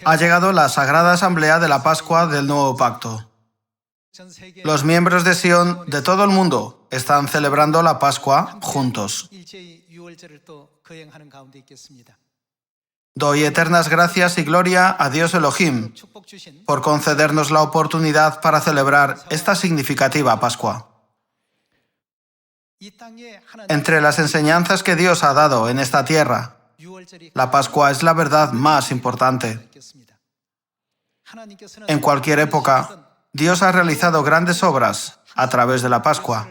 ha llegado la Sagrada Asamblea de la Pascua del Nuevo Pacto. Los miembros de Sion de todo el mundo están celebrando la Pascua juntos. Doy eternas gracias y gloria a Dios Elohim por concedernos la oportunidad para celebrar esta significativa Pascua. Entre las enseñanzas que Dios ha dado en esta tierra, la Pascua es la verdad más importante. En cualquier época, Dios ha realizado grandes obras a través de la Pascua.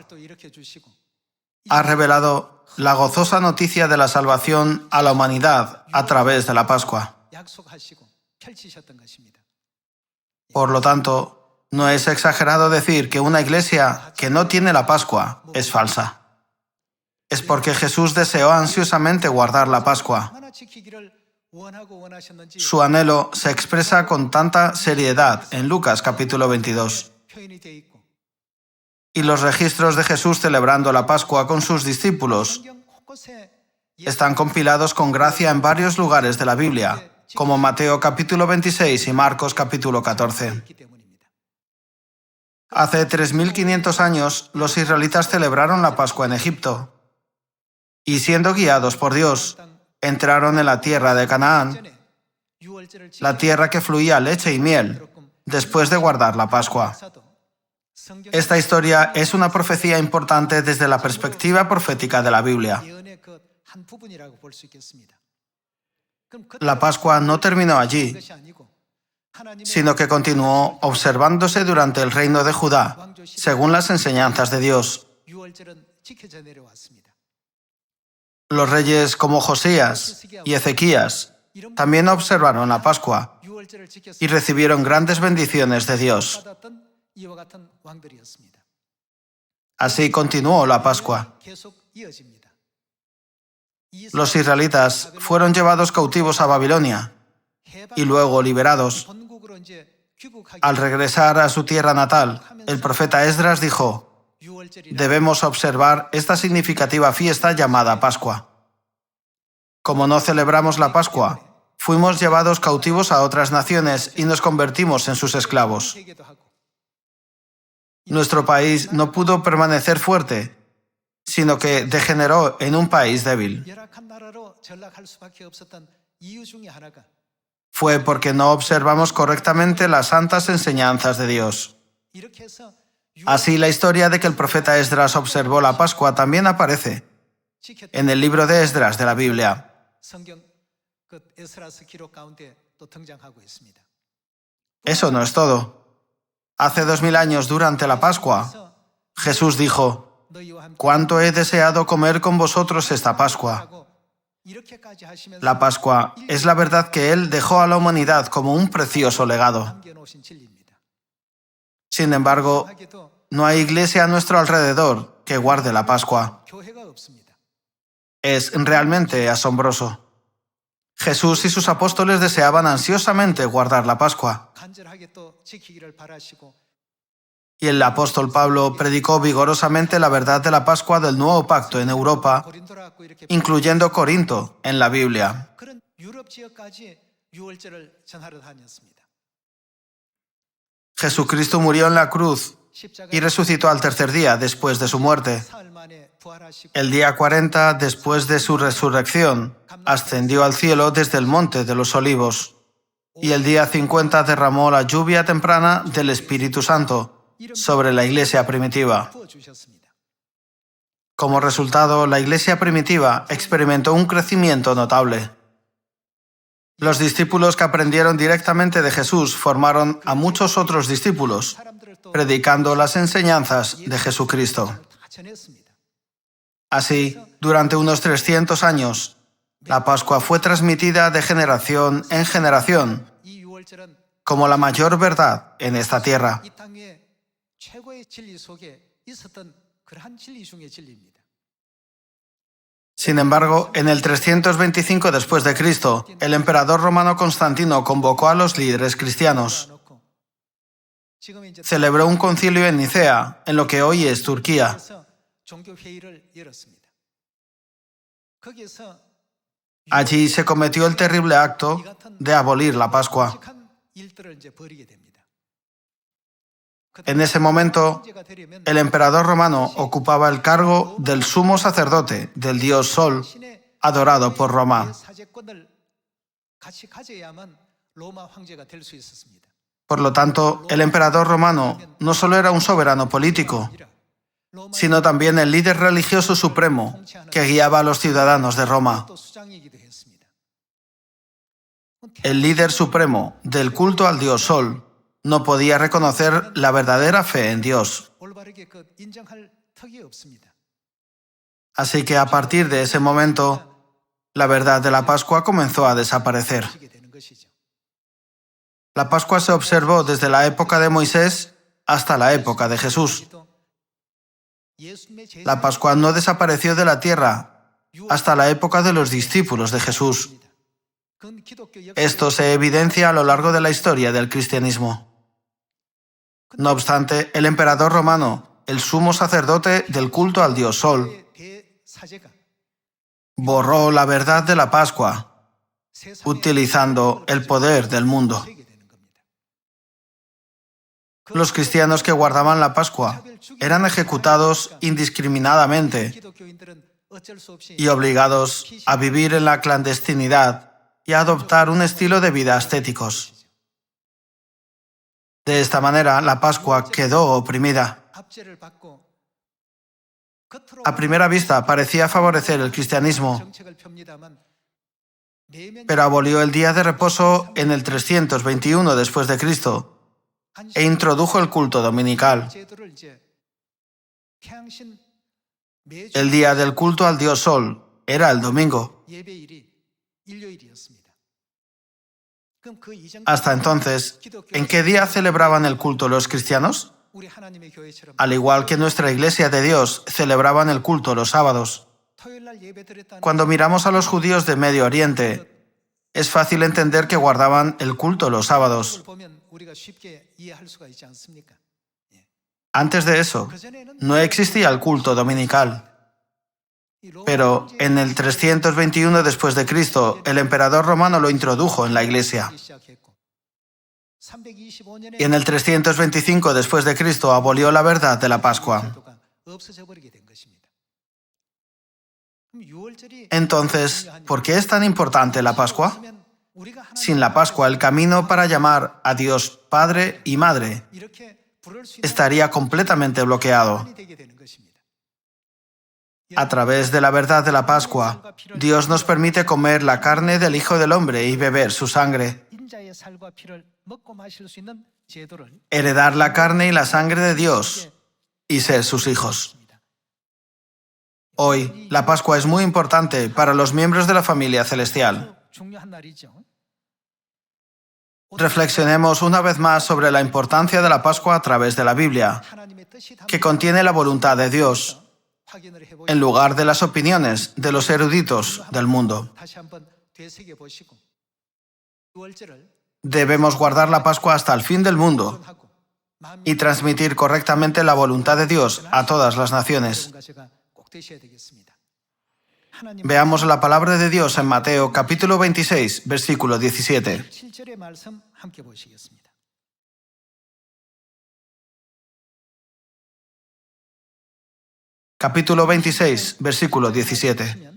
Ha revelado la gozosa noticia de la salvación a la humanidad a través de la Pascua. Por lo tanto, no es exagerado decir que una iglesia que no tiene la Pascua es falsa. Es porque Jesús deseó ansiosamente guardar la Pascua. Su anhelo se expresa con tanta seriedad en Lucas capítulo 22. Y los registros de Jesús celebrando la Pascua con sus discípulos están compilados con gracia en varios lugares de la Biblia, como Mateo capítulo 26 y Marcos capítulo 14. Hace 3.500 años, los israelitas celebraron la Pascua en Egipto, y siendo guiados por Dios, entraron en la tierra de Canaán, la tierra que fluía leche y miel, después de guardar la Pascua. Esta historia es una profecía importante desde la perspectiva profética de la Biblia. La Pascua no terminó allí, sino que continuó observándose durante el reino de Judá, según las enseñanzas de Dios. Los reyes como Josías y Ezequías también observaron la Pascua y recibieron grandes bendiciones de Dios. Así continuó la Pascua. Los israelitas fueron llevados cautivos a Babilonia y luego liberados. Al regresar a su tierra natal, el profeta Esdras dijo: debemos observar esta significativa fiesta llamada Pascua. Como no celebramos la Pascua, fuimos llevados cautivos a otras naciones y nos convertimos en sus esclavos. Nuestro país no pudo permanecer fuerte, sino que degeneró en un país débil. Fue porque no observamos correctamente las santas enseñanzas de Dios. Así, la historia de que el profeta Esdras observó la Pascua también aparece en el libro de Esdras de la Biblia. Eso no es todo. Hace 2000 años, durante la Pascua, Jesús dijo: «¿Cuánto he deseado comer con vosotros esta Pascua?» La Pascua es la verdad que Él dejó a la humanidad como un precioso legado. Sin embargo, no hay iglesia a nuestro alrededor que guarde la Pascua. Es realmente asombroso. Jesús y sus apóstoles deseaban ansiosamente guardar la Pascua. Y el apóstol Pablo predicó vigorosamente la verdad de la Pascua del Nuevo Pacto en Europa, incluyendo Corinto, en la Biblia. Jesucristo murió en la cruz y resucitó al tercer día después de su muerte. El día 40, después de su resurrección, ascendió al cielo desde el Monte de los Olivos. Y el día 50 derramó la lluvia temprana del Espíritu Santo sobre la iglesia primitiva. Como resultado, la iglesia primitiva experimentó un crecimiento notable. Los discípulos que aprendieron directamente de Jesús formaron a muchos otros discípulos, predicando las enseñanzas de Jesucristo. Así, durante unos 300 años, la Pascua fue transmitida de generación en generación como la mayor verdad en esta tierra. Sin embargo, en el 325 después de Cristo, el emperador romano Constantino convocó a los líderes cristianos. Celebró un concilio en Nicea, en lo que hoy es Turquía. Allí se cometió el terrible acto de abolir la Pascua. En ese momento, el emperador romano ocupaba el cargo del sumo sacerdote del dios Sol, adorado por Roma. Por lo tanto, el emperador romano no solo era un soberano político, sino también el líder religioso supremo que guiaba a los ciudadanos de Roma. El líder supremo del culto al dios Sol no podía reconocer la verdadera fe en Dios. Así que a partir de ese momento, la verdad de la Pascua comenzó a desaparecer. La Pascua se observó desde la época de Moisés hasta la época de Jesús. La Pascua no desapareció de la tierra hasta la época de los discípulos de Jesús. Esto se evidencia a lo largo de la historia del cristianismo. No obstante, el emperador romano, el sumo sacerdote del culto al dios Sol, borró la verdad de la Pascua, utilizando el poder del mundo. Los cristianos que guardaban la Pascua eran ejecutados indiscriminadamente y obligados a vivir en la clandestinidad y a adoptar un estilo de vida ascéticos. De esta manera, la Pascua quedó oprimida. A primera vista parecía favorecer el cristianismo, pero abolió el día de reposo en el 321 después de Cristo e introdujo el culto dominical. El día del culto al dios Sol era el domingo. Hasta entonces, ¿en qué día celebraban el culto los cristianos? Al igual que nuestra Iglesia de Dios, celebraban el culto los sábados. Cuando miramos a los judíos de Medio Oriente, es fácil entender que guardaban el culto los sábados. Antes de eso, no existía el culto dominical. Pero en el 321 después de Cristo, el emperador romano lo introdujo en la Iglesia. Y en el 325 después de Cristo abolió la verdad de la Pascua. Entonces, ¿por qué es tan importante la Pascua? Sin la Pascua, el camino para llamar a Dios Padre y Madre estaría completamente bloqueado. A través de la verdad de la Pascua, Dios nos permite comer la carne del Hijo del Hombre y beber su sangre. Heredar la carne y la sangre de Dios y ser sus hijos. Hoy, la Pascua es muy importante para los miembros de la familia celestial. Reflexionemos una vez más sobre la importancia de la Pascua a través de la Biblia, que contiene la voluntad de Dios, en lugar de las opiniones de los eruditos del mundo. Debemos guardar la Pascua hasta el fin del mundo y transmitir correctamente la voluntad de Dios a todas las naciones. Veamos la palabra de Dios en Mateo capítulo 26, versículo 17. Capítulo 26, versículo 17.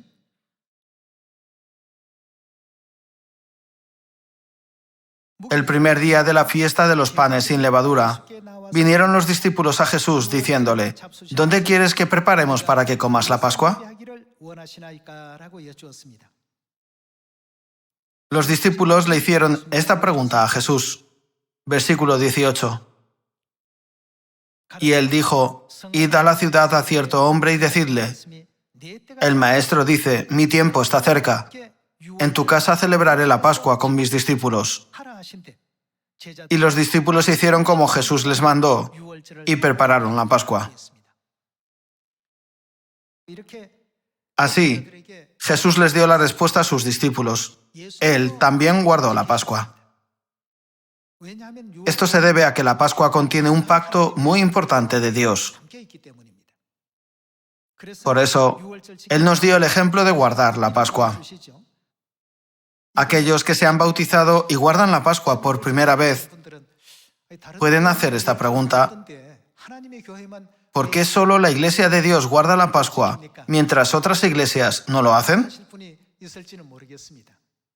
El primer día de la fiesta de los panes sin levadura, vinieron los discípulos a Jesús diciéndole: ¿Dónde quieres que preparemos para que comas la Pascua? Los discípulos le hicieron esta pregunta a Jesús. Versículo 18. Y él dijo: Id a la ciudad a cierto hombre y decidle: el maestro dice, mi tiempo está cerca. En tu casa celebraré la Pascua con mis discípulos. Y los discípulos hicieron como Jesús les mandó y prepararon la Pascua. Así, Jesús les dio la respuesta a sus discípulos. Él también guardó la Pascua. Esto se debe a que la Pascua contiene un pacto muy importante de Dios. Por eso, Él nos dio el ejemplo de guardar la Pascua. Aquellos que se han bautizado y guardan la Pascua por primera vez pueden hacer esta pregunta: ¿por qué solo la Iglesia de Dios guarda la Pascua mientras otras iglesias no lo hacen?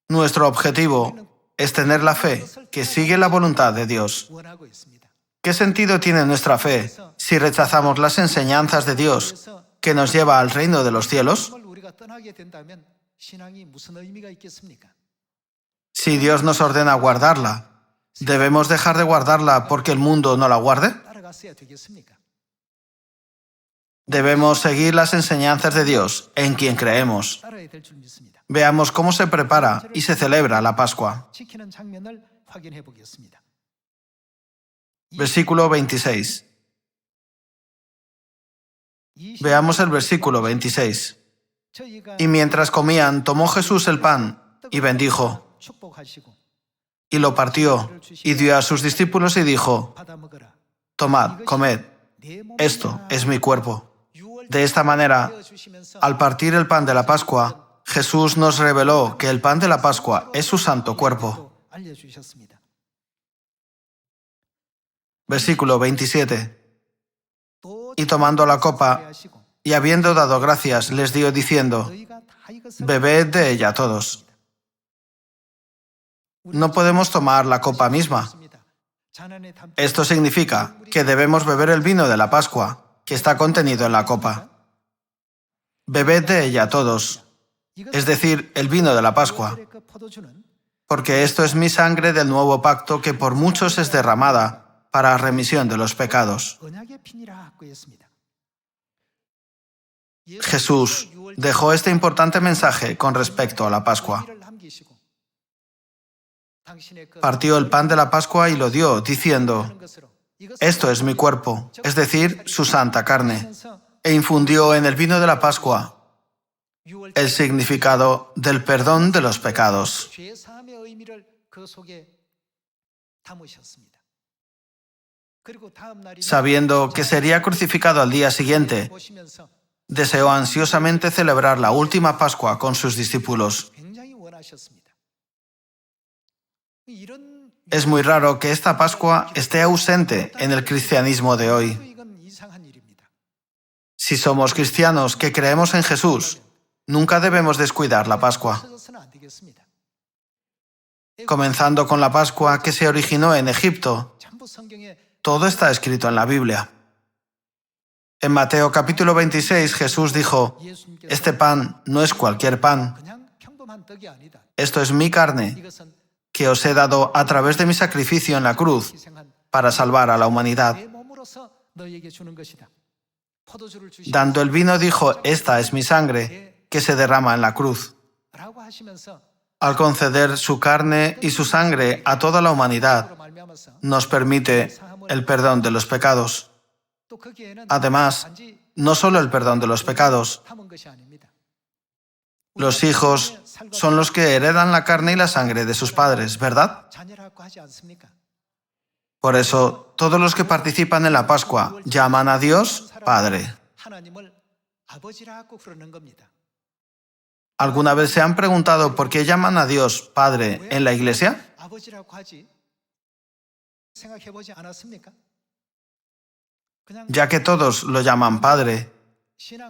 Nuestro objetivo es tener la fe que sigue la voluntad de Dios. ¿Qué sentido tiene nuestra fe si rechazamos las enseñanzas de Dios que nos lleva al reino de los cielos? Si Dios nos ordena guardarla, ¿debemos dejar de guardarla porque el mundo no la guarde? Debemos seguir las enseñanzas de Dios, en quien creemos. Veamos cómo se prepara y se celebra la Pascua. Versículo 26. Veamos el versículo 26. Y mientras comían, tomó Jesús el pan y bendijo, y lo partió, y dio a sus discípulos y dijo: tomad, comed, esto es mi cuerpo. De esta manera, al partir el pan de la Pascua, Jesús nos reveló que el pan de la Pascua es su santo cuerpo. Versículo 27. Y tomando la copa, y habiendo dado gracias, les dio diciendo: bebed de ella todos. No podemos tomar la copa misma. Esto significa que debemos beber el vino de la Pascua, que está contenido en la copa. Bebed de ella todos, es decir, el vino de la Pascua, porque esto es mi sangre del nuevo pacto que por muchos es derramada para remisión de los pecados. Jesús dejó este importante mensaje con respecto a la Pascua. Partió el pan de la Pascua y lo dio, diciendo: esto es mi cuerpo, es decir, su santa carne, e infundió en el vino de la Pascua el significado del perdón de los pecados. Sabiendo que sería crucificado al día siguiente, deseó ansiosamente celebrar la última Pascua con sus discípulos. Es muy raro que esta Pascua esté ausente en el cristianismo de hoy. Si somos cristianos que creemos en Jesús, nunca debemos descuidar la Pascua. Comenzando con la Pascua que se originó en Egipto, todo está escrito en la Biblia. En Mateo capítulo 26, Jesús dijo: este pan no es cualquier pan. Esto es mi carne, que os he dado a través de mi sacrificio en la cruz para salvar a la humanidad. Dando el vino dijo: esta es mi sangre, que se derrama en la cruz. Al conceder su carne y su sangre a toda la humanidad, nos permite el perdón de los pecados. Además, no solo el perdón de los pecados. Los hijos son los que heredan la carne y la sangre de sus padres, ¿verdad? Por eso, todos los que participan en la Pascua llaman a Dios Padre. ¿Alguna vez se han preguntado por qué llaman a Dios Padre en la iglesia? Ya que todos lo llaman Padre,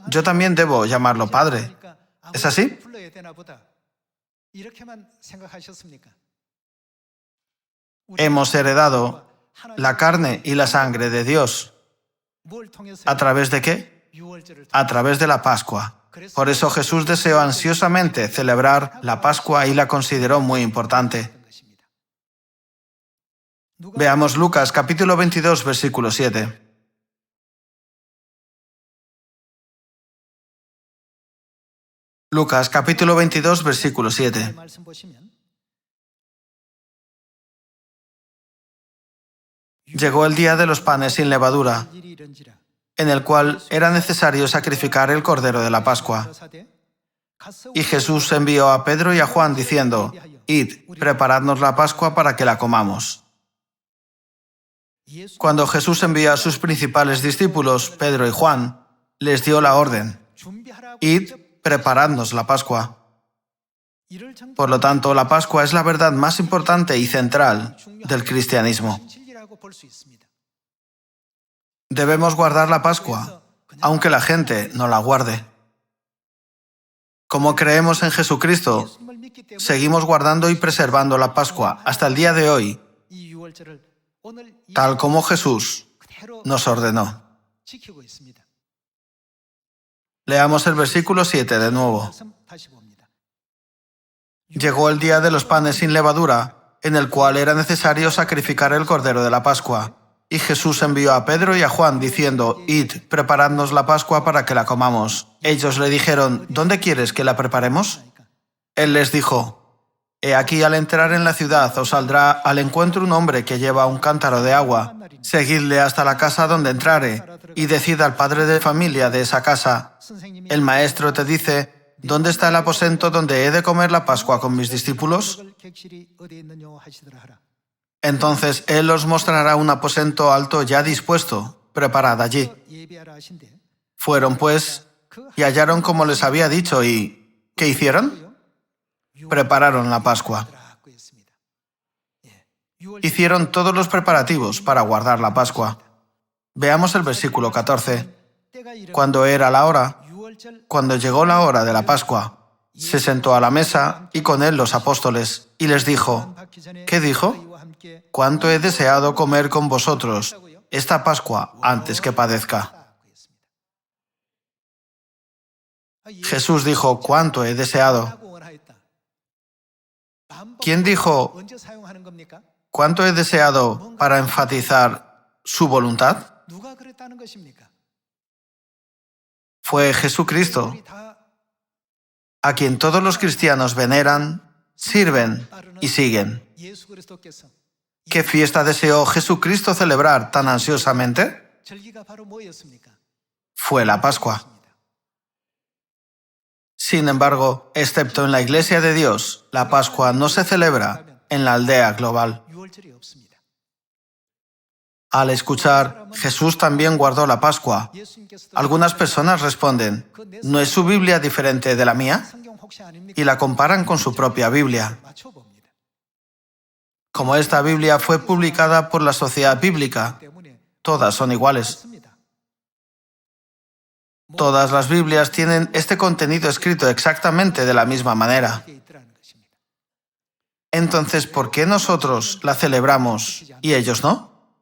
yo también debo llamarlo Padre. ¿Es así? Hemos heredado la carne y la sangre de Dios. ¿A través de qué? A través de la Pascua. Por eso Jesús deseó ansiosamente celebrar la Pascua y la consideró muy importante. Veamos Lucas capítulo 22, versículo 7. Lucas capítulo 22, versículo 7. Llegó el día de los panes sin levadura, en el cual era necesario sacrificar el cordero de la Pascua. Y Jesús envió a Pedro y a Juan diciendo: id, preparadnos la Pascua para que la comamos. Cuando Jesús envió a sus principales discípulos, Pedro y Juan, les dio la orden: id, preparadnos la Pascua. Por lo tanto, la Pascua es la verdad más importante y central del cristianismo. Debemos guardar la Pascua, aunque la gente no la guarde. Como creemos en Jesucristo, seguimos guardando y preservando la Pascua hasta el día de hoy, tal como Jesús nos ordenó. Leamos el versículo 7 de nuevo. Llegó el día de los panes sin levadura, en el cual era necesario sacrificar el cordero de la Pascua. Y Jesús envió a Pedro y a Juan, diciendo: Id, preparadnos la Pascua para que la comamos. Ellos le dijeron: ¿Dónde quieres que la preparemos? Él les dijo: He aquí, al entrar en la ciudad os saldrá al encuentro un hombre que lleva un cántaro de agua. Seguidle hasta la casa donde entrare, y decid al padre de familia de esa casa: El maestro te dice: ¿dónde está el aposento donde he de comer la Pascua con mis discípulos? Entonces él os mostrará un aposento alto ya dispuesto, preparad allí. Fueron, pues, y hallaron como les había dicho, y ¿qué hicieron? Prepararon la Pascua. Hicieron todos los preparativos para guardar la Pascua. Veamos el versículo 14. Cuando era la hora, cuando llegó la hora de la Pascua, se sentó a la mesa y con él los apóstoles, y les dijo: ¿Qué dijo? ¿Cuánto he deseado comer con vosotros esta Pascua antes que padezca? Jesús dijo: ¿cuánto he deseado? ¿Quién dijo cuánto he deseado para enfatizar su voluntad? Fue Jesucristo, a quien todos los cristianos veneran, sirven y siguen. ¿Qué fiesta deseó Jesucristo celebrar tan ansiosamente? Fue la Pascua. Sin embargo, excepto en la Iglesia de Dios, la Pascua no se celebra en la aldea global. Al escuchar, Jesús también guardó la Pascua, algunas personas responden: ¿no es su Biblia diferente de la mía? Y la comparan con su propia Biblia. Como esta Biblia fue publicada por la Sociedad Bíblica, todas son iguales. Todas las Biblias tienen este contenido escrito exactamente de la misma manera. Entonces, ¿por qué nosotros la celebramos y ellos no?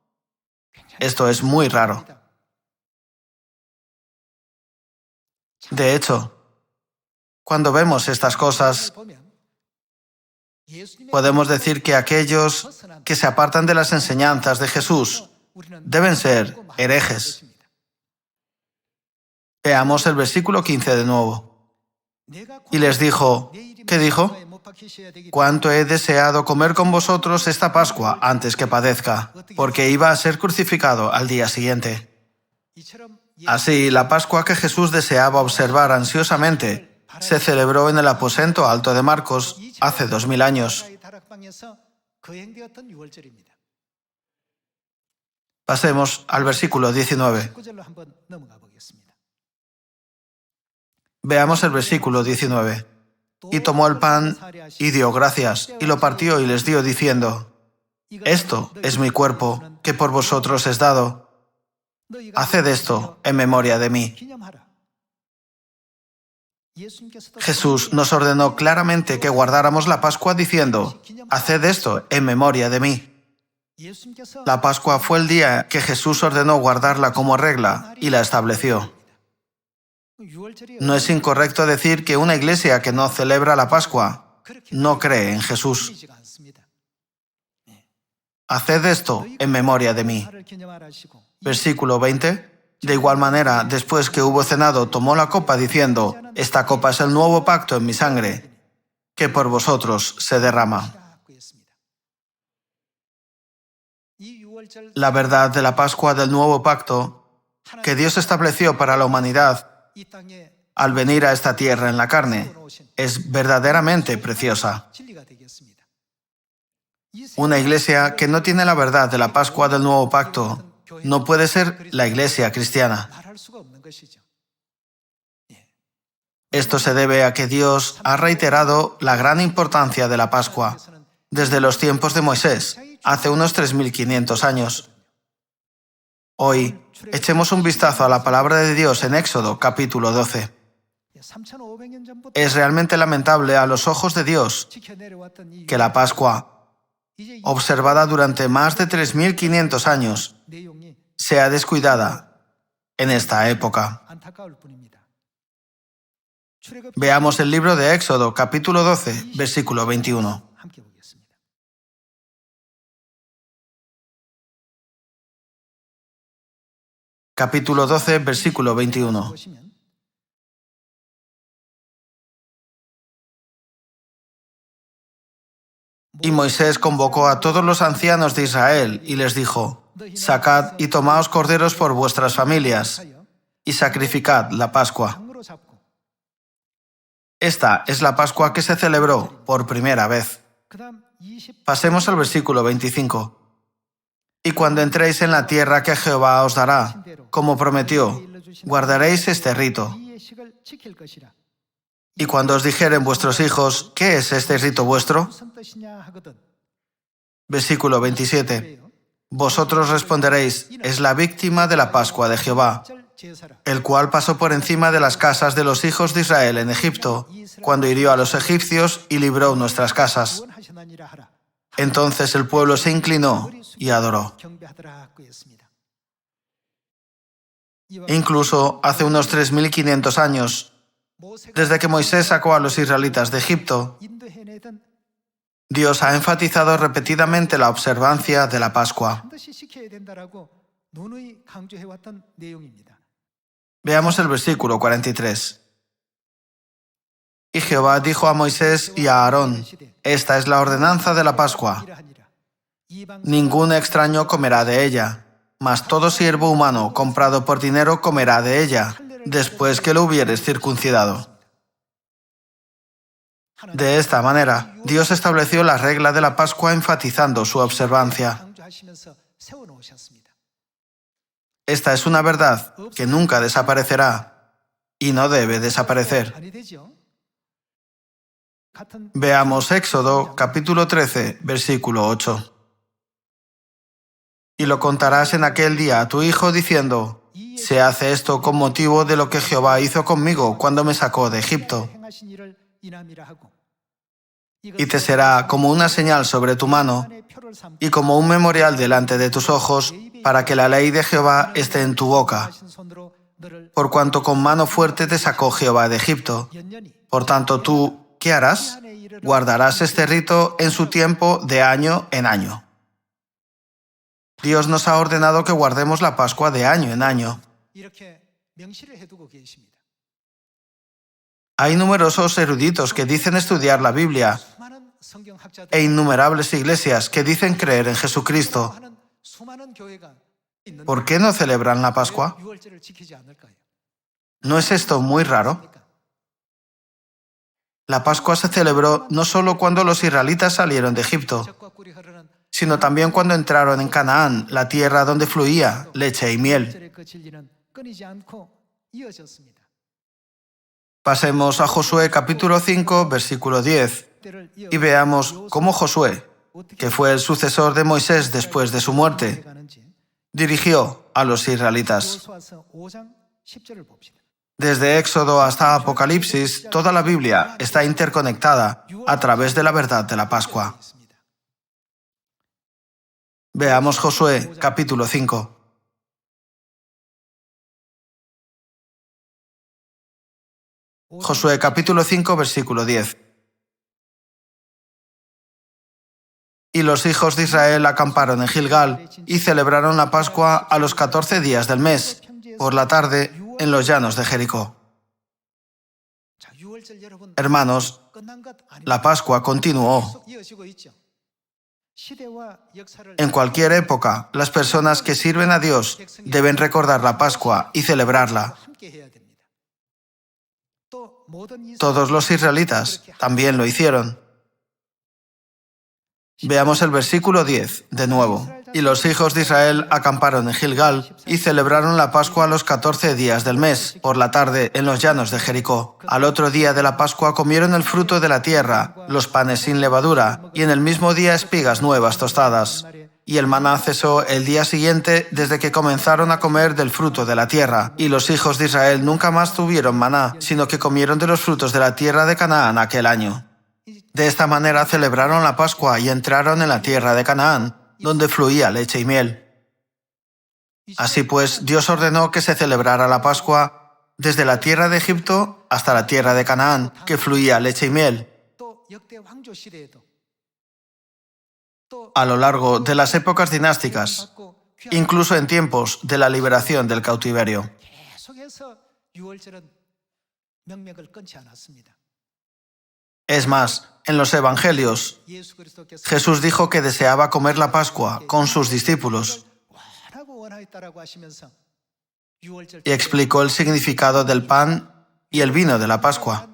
Esto es muy raro. De hecho, cuando vemos estas cosas, podemos decir que aquellos que se apartan de las enseñanzas de Jesús deben ser herejes. Veamos el versículo 15 de nuevo. Y les dijo, ¿qué dijo? ¿Cuánto he deseado comer con vosotros esta Pascua antes que padezca? Porque iba a ser crucificado al día siguiente. Así, la Pascua que Jesús deseaba observar ansiosamente se celebró en el aposento alto de Marcos hace 2000 años. Pasemos al versículo 19. Veamos el versículo 19. Y tomó el pan y dio gracias, y lo partió y les dio, diciendo: Esto es mi cuerpo, que por vosotros es dado. Haced esto en memoria de mí. Jesús nos ordenó claramente que guardáramos la Pascua diciendo: Haced esto en memoria de mí. La Pascua fue el día que Jesús ordenó guardarla como regla y la estableció. No es incorrecto decir que una iglesia que no celebra la Pascua no cree en Jesús. Haced esto en memoria de mí. Versículo 20. De igual manera, después que hubo cenado, tomó la copa diciendo: Esta copa es el nuevo pacto en mi sangre, que por vosotros se derrama. La verdad de la Pascua del nuevo pacto que Dios estableció para la humanidad al venir a esta tierra en la carne es verdaderamente preciosa. Una iglesia que no tiene la verdad de la Pascua del nuevo pacto no puede ser la iglesia cristiana. Esto se debe a que Dios ha reiterado la gran importancia de la Pascua desde los tiempos de Moisés, hace unos 3500 años. Hoy, echemos un vistazo a la palabra de Dios en Éxodo, capítulo 12. Es realmente lamentable a los ojos de Dios que la Pascua, observada durante más de 3500 años, sea descuidada en esta época. Veamos el libro de Éxodo, capítulo 12, versículo 21. Capítulo 12, versículo 21. Y Moisés convocó a todos los ancianos de Israel y les dijo: Sacad y tomaos corderos por vuestras familias y sacrificad la Pascua. Esta es la Pascua que se celebró por primera vez. Pasemos al versículo 25. Y cuando entréis en la tierra que Jehová os dará, como prometió, guardaréis este rito. Y cuando os dijeren vuestros hijos: ¿qué es este rito vuestro? Versículo 27. Vosotros responderéis: es la víctima de la Pascua de Jehová, el cual pasó por encima de las casas de los hijos de Israel en Egipto, cuando hirió a los egipcios y libró nuestras casas. Entonces el pueblo se inclinó y adoró. Incluso hace unos 3500 años, desde que Moisés sacó a los israelitas de Egipto, Dios ha enfatizado repetidamente la observancia de la Pascua. Veamos el versículo 43. Y Jehová dijo a Moisés y a Aarón: esta es la ordenanza de la Pascua. Ningún extraño comerá de ella, mas todo siervo humano comprado por dinero comerá de ella, después que lo hubieres circuncidado. De esta manera, Dios estableció la regla de la Pascua enfatizando su observancia. Esta es una verdad que nunca desaparecerá y no debe desaparecer. Veamos Éxodo, capítulo 13, versículo 8. Y lo contarás en aquel día a tu hijo diciendo: se hace esto con motivo de lo que Jehová hizo conmigo cuando me sacó de Egipto. Y te será como una señal sobre tu mano y como un memorial delante de tus ojos, para que la ley de Jehová esté en tu boca, por cuanto con mano fuerte te sacó Jehová de Egipto. Por tanto, tú, ¿qué harás? Guardarás este rito en su tiempo de año en año. Dios nos ha ordenado que guardemos la Pascua de año en año. Hay numerosos eruditos que dicen estudiar la Biblia e innumerables iglesias que dicen creer en Jesucristo. ¿Por qué no celebran la Pascua? ¿No es esto muy raro? La Pascua se celebró no solo cuando los israelitas salieron de Egipto, sino también cuando entraron en Canaán, la tierra donde fluía leche y miel. Pasemos a Josué capítulo 5, versículo 10, y veamos cómo Josué, que fue el sucesor de Moisés después de su muerte, dirigió a los israelitas. Desde Éxodo hasta Apocalipsis, toda la Biblia está interconectada a través de la verdad de la Pascua. Veamos Josué capítulo 5. Josué capítulo 5, versículo 10. Y los hijos de Israel acamparon en Gilgal y celebraron la Pascua a los 14 días del mes, por la tarde, en los llanos de Jericó. Hermanos, la Pascua continuó. En cualquier época, las personas que sirven a Dios deben recordar la Pascua y celebrarla. Todos los israelitas también lo hicieron. Veamos el versículo 10 de nuevo. Y los hijos de Israel acamparon en Gilgal y celebraron la Pascua a los 14 días del mes, por la tarde, en los llanos de Jericó. Al otro día de la Pascua comieron el fruto de la tierra, los panes sin levadura, y en el mismo día espigas nuevas tostadas. Y el maná cesó el día siguiente desde que comenzaron a comer del fruto de la tierra. Y los hijos de Israel nunca más tuvieron maná, sino que comieron de los frutos de la tierra de Canaán aquel año. De esta manera celebraron la Pascua y entraron en la tierra de Canaán, donde fluía leche y miel. Así pues, Dios ordenó que se celebrara la Pascua desde la tierra de Egipto hasta la tierra de Canaán, que fluía leche y miel. A lo largo de las épocas dinásticas, incluso en tiempos de la liberación del cautiverio. Es más, en los Evangelios, Jesús dijo que deseaba comer la Pascua con sus discípulos y explicó el significado del pan y el vino de la Pascua,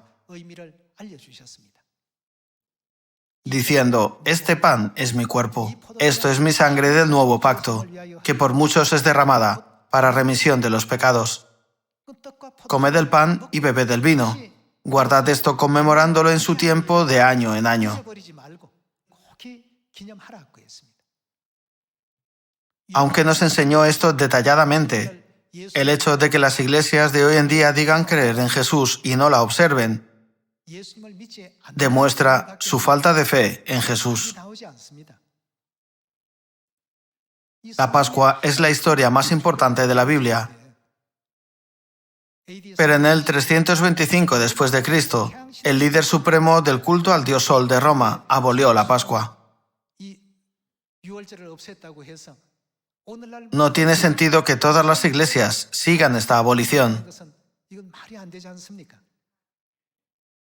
diciendo: este pan es mi cuerpo, esto es mi sangre del nuevo pacto, que por muchos es derramada para remisión de los pecados. Comed el pan y bebed el vino. Guardad esto conmemorándolo en su tiempo de año en año. Aunque nos enseñó esto detalladamente, el hecho de que las iglesias de hoy en día digan creer en Jesús y no la observen, demuestra su falta de fe en Jesús. La Pascua es la historia más importante de la Biblia. Pero en el 325 después de Cristo, el líder supremo del culto al dios Sol de Roma abolió la Pascua. No tiene sentido que todas las iglesias sigan esta abolición.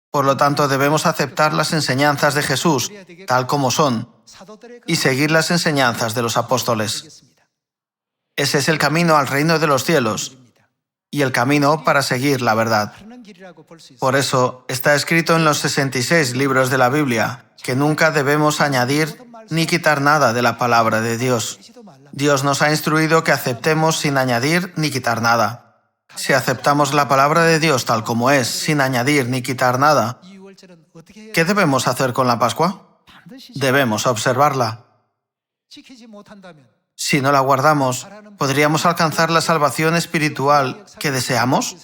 Por lo tanto, debemos aceptar las enseñanzas de Jesús tal como son y seguir las enseñanzas de los apóstoles. Ese es el camino al reino de los cielos y el camino para seguir la verdad. Por eso está escrito en los 66 libros de la Biblia que nunca debemos añadir ni quitar nada de la palabra de Dios. Dios nos ha instruido que aceptemos sin añadir ni quitar nada. Si aceptamos la palabra de Dios tal como es, sin añadir ni quitar nada, ¿qué debemos hacer con la Pascua? Debemos observarla. Si no la guardamos, ¿podríamos alcanzar la salvación espiritual que deseamos?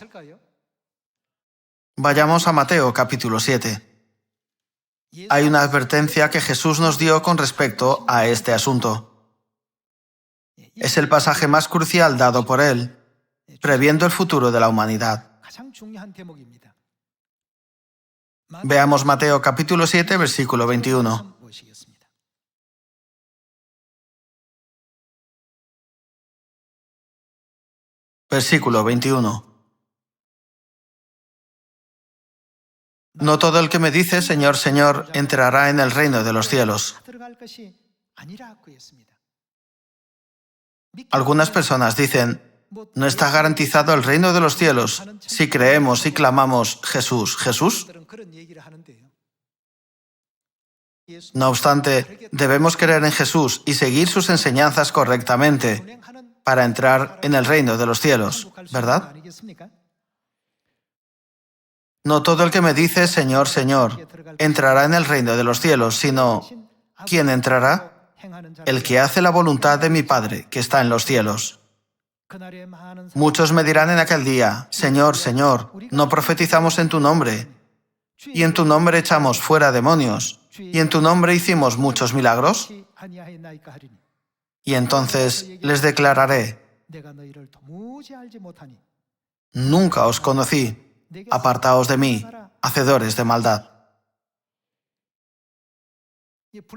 Vayamos a Mateo capítulo 7. Hay una advertencia que Jesús nos dio con respecto a este asunto. Es el pasaje más crucial dado por él, previendo el futuro de la humanidad. Veamos Mateo capítulo 7, versículo 21. Versículo 21. No todo el que me dice, Señor, Señor, entrará en el reino de los cielos. Algunas personas dicen: no está garantizado el reino de los cielos si creemos y clamamos Jesús, Jesús. No obstante, debemos creer en Jesús y seguir sus enseñanzas correctamente para entrar en el reino de los cielos, ¿verdad? No todo el que me dice, Señor, Señor, entrará en el reino de los cielos, sino, ¿quién entrará? El que hace la voluntad de mi Padre, que está en los cielos. Muchos me dirán en aquel día: Señor, Señor, ¿no profetizamos en tu nombre? Y en tu nombre echamos fuera demonios, y en tu nombre hicimos muchos milagros. Y entonces les declararé: nunca os conocí. Apartaos de mí, hacedores de maldad.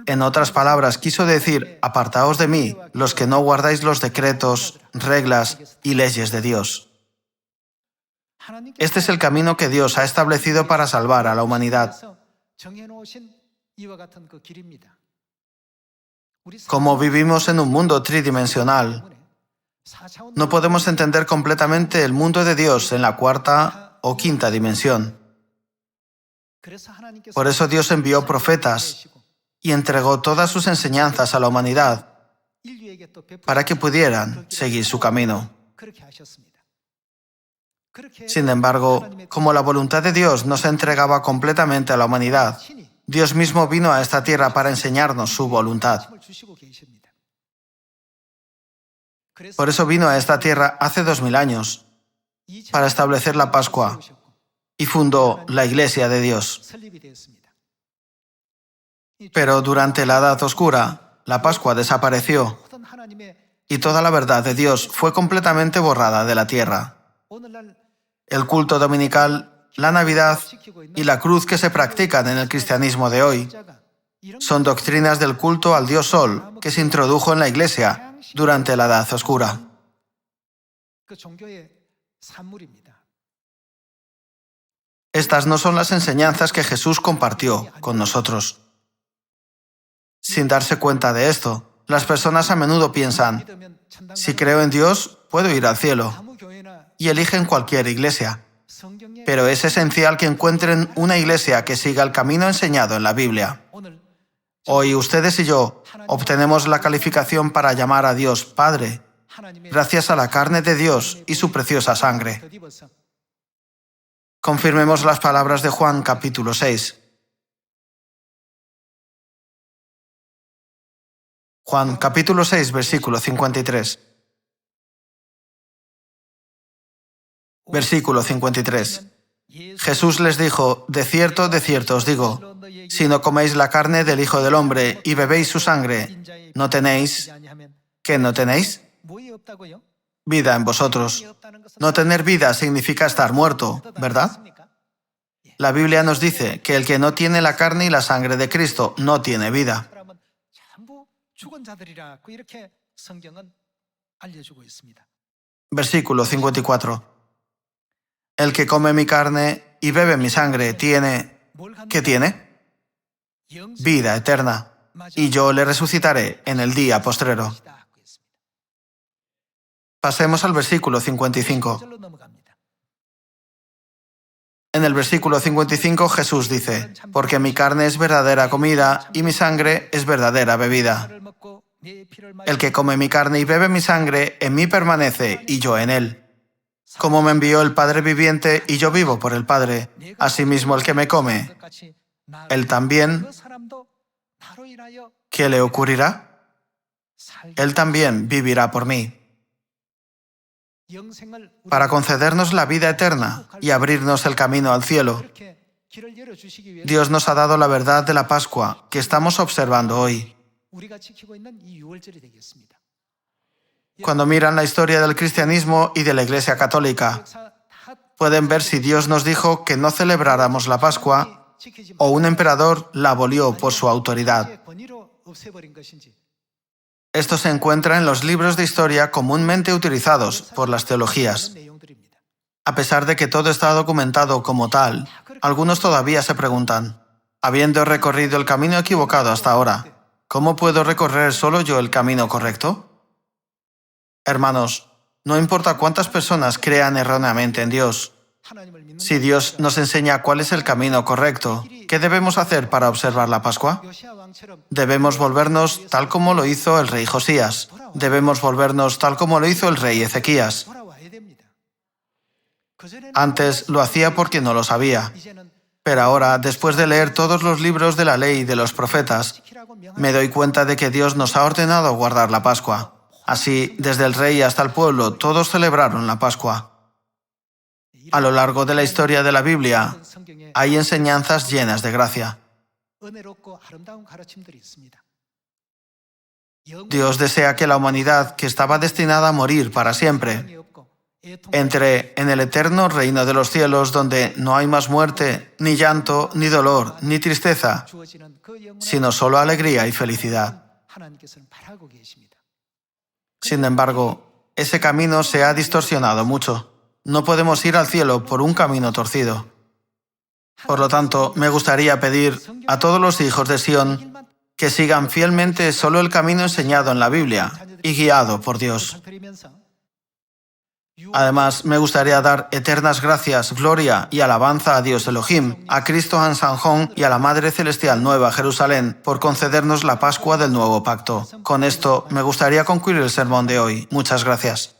En otras palabras, quiso decir: apartaos de mí, los que no guardáis los decretos, reglas y leyes de Dios. Este es el camino que Dios ha establecido para salvar a la humanidad. Como vivimos en un mundo tridimensional, no podemos entender completamente el mundo de Dios en la cuarta o quinta dimensión. Por eso Dios envió profetas y entregó todas sus enseñanzas a la humanidad para que pudieran seguir su camino. Sin embargo, como la voluntad de Dios no se entregaba completamente a la humanidad, Dios mismo vino a esta tierra para enseñarnos su voluntad. Por eso vino a esta tierra hace 2000 años, para establecer la Pascua, y fundó la Iglesia de Dios. Pero durante la Edad Oscura, la Pascua desapareció y toda la verdad de Dios fue completamente borrada de la tierra. El culto dominical, la Navidad y la cruz que se practican en el cristianismo de hoy son doctrinas del culto al Dios Sol que se introdujo en la Iglesia durante la Edad Oscura. Estas no son las enseñanzas que Jesús compartió con nosotros. Sin darse cuenta de esto, las personas a menudo piensan, si creo en Dios, puedo ir al cielo, y eligen cualquier iglesia. Pero es esencial que encuentren una iglesia que siga el camino enseñado en la Biblia. Hoy ustedes y yo obtenemos la calificación para llamar a Dios Padre, gracias a la carne de Dios y su preciosa sangre. Confirmemos las palabras de Juan capítulo 6. Juan capítulo 6, versículo 53. Versículo 53. Jesús les dijo, de cierto os digo, si no coméis la carne del Hijo del Hombre y bebéis su sangre, no tenéis, ¿qué no tenéis? Vida en vosotros. No tener vida significa estar muerto, ¿verdad? La Biblia nos dice que el que no tiene la carne y la sangre de Cristo no tiene vida. Versículo 54. El que come mi carne y bebe mi sangre tiene, ¿qué tiene? Vida eterna, y yo le resucitaré en el día postrero. Pasemos al versículo 55. En el versículo 55 Jesús dice, porque mi carne es verdadera comida y mi sangre es verdadera bebida. El que come mi carne y bebe mi sangre, en mí permanece y yo en él. Como me envió el Padre viviente y yo vivo por el Padre, asimismo el que me come, él también, ¿qué le ocurrirá? Él también vivirá por mí. Para concedernos la vida eterna y abrirnos el camino al cielo, Dios nos ha dado la verdad de la Pascua que estamos observando hoy. Cuando miran la historia del cristianismo y de la Iglesia Católica, pueden ver si Dios nos dijo que no celebráramos la Pascua o un emperador la abolió por su autoridad. Esto se encuentra en los libros de historia comúnmente utilizados por las teologías. A pesar de que todo está documentado como tal, algunos todavía se preguntan, habiendo recorrido el camino equivocado hasta ahora, ¿cómo puedo recorrer solo yo el camino correcto? Hermanos, no importa cuántas personas crean erróneamente en Dios. Si Dios nos enseña cuál es el camino correcto, ¿qué debemos hacer para observar la Pascua? Debemos volvernos tal como lo hizo el rey Josías. Debemos volvernos tal como lo hizo el rey Ezequías. Antes lo hacía porque no lo sabía. Pero ahora, después de leer todos los libros de la ley y de los profetas, me doy cuenta de que Dios nos ha ordenado guardar la Pascua. Así, desde el rey hasta el pueblo, todos celebraron la Pascua. A lo largo de la historia de la Biblia, hay enseñanzas llenas de gracia. Dios desea que la humanidad, que estaba destinada a morir para siempre, entre en el eterno reino de los cielos donde no hay más muerte, ni llanto, ni dolor, ni tristeza, sino solo alegría y felicidad. Sin embargo, ese camino se ha distorsionado mucho. No podemos ir al cielo por un camino torcido. Por lo tanto, me gustaría pedir a todos los hijos de Sión que sigan fielmente solo el camino enseñado en la Biblia y guiado por Dios. Además, me gustaría dar eternas gracias, gloria y alabanza a Dios Elohim, a Cristo Ansanjón y a la Madre Celestial Nueva Jerusalén por concedernos la Pascua del Nuevo Pacto. Con esto, me gustaría concluir el sermón de hoy. Muchas gracias.